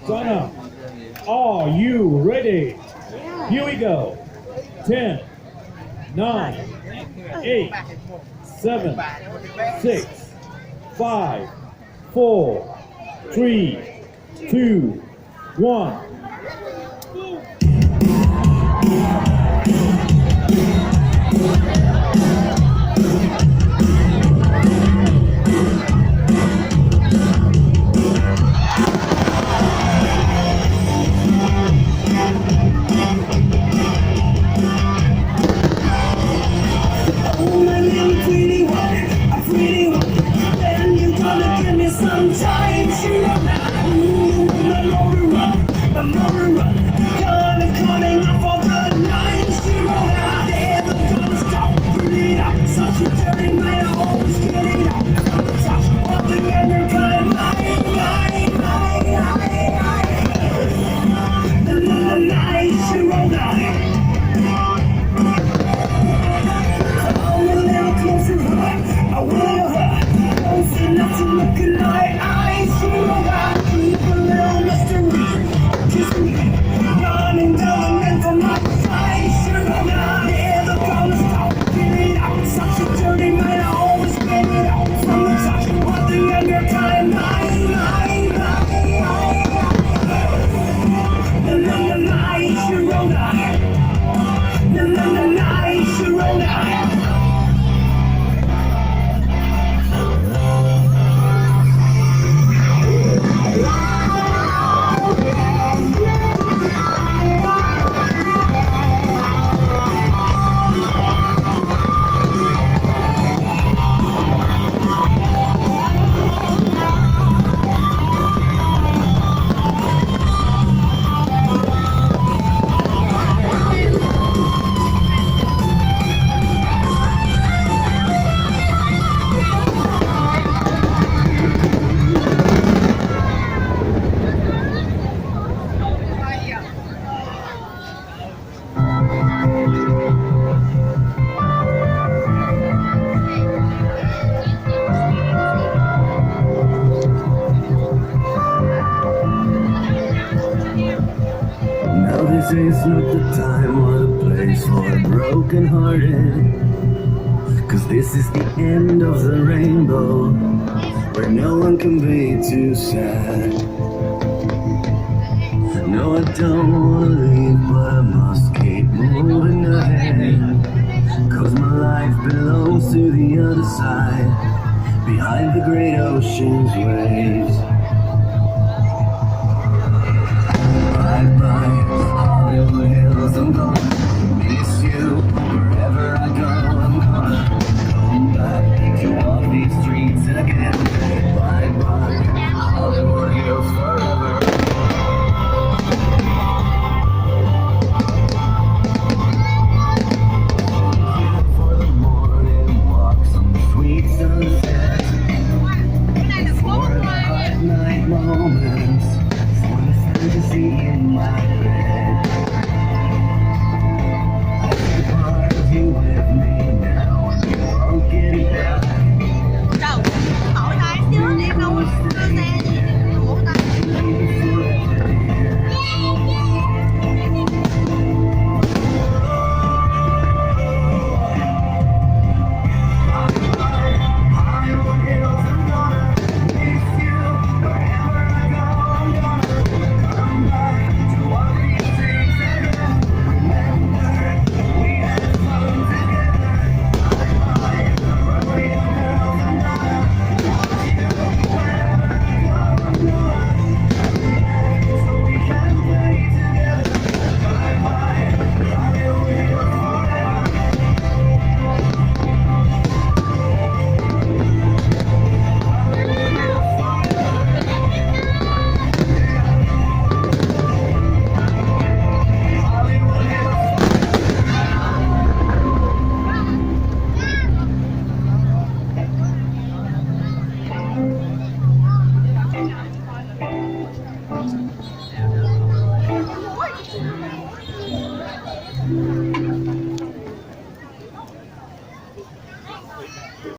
Sana, are you ready? Here we go. 10, 9, 8, 7, 6, 5, 4, 3, 2, 1. Sometimes you run, I'm on the run, I'm on the run. Calling up for the night. You run, never gonna stop. Bring it up, such a dirty night. I always get it up from the top of the undercut. The night you roll down. I'm a little closer, I will hurt. Close enough to look alike. I see my God, keep a little mystery. Kiss me, running down the length of my side. Sugar now, never gonna stop. Get it out, such a dirty night. I always get it out from the top of the undertime. The night you roll down. The night you roll down. Now this is not the time or the place for the broken hearted. Cause this is the end of the rainbow, where no one can be too sad. No, I don't wanna leave, but I must keep moving ahead. Cause my life belongs to the other side, behind the great ocean's waves. Bye-bye, Hollywood Hills, I'm gonna miss you. Wherever I go, I'm gonna come back to walk these streets again. Bye-bye, Hollywood Hills forever. For the morning walks on the sweet sunset, for the hot night moments, for the fantasy in my head. I take part of you with me now, and you won't get it back. Đâu, hỏi ai chứ em đâu có đưa xe gì. Ủa ta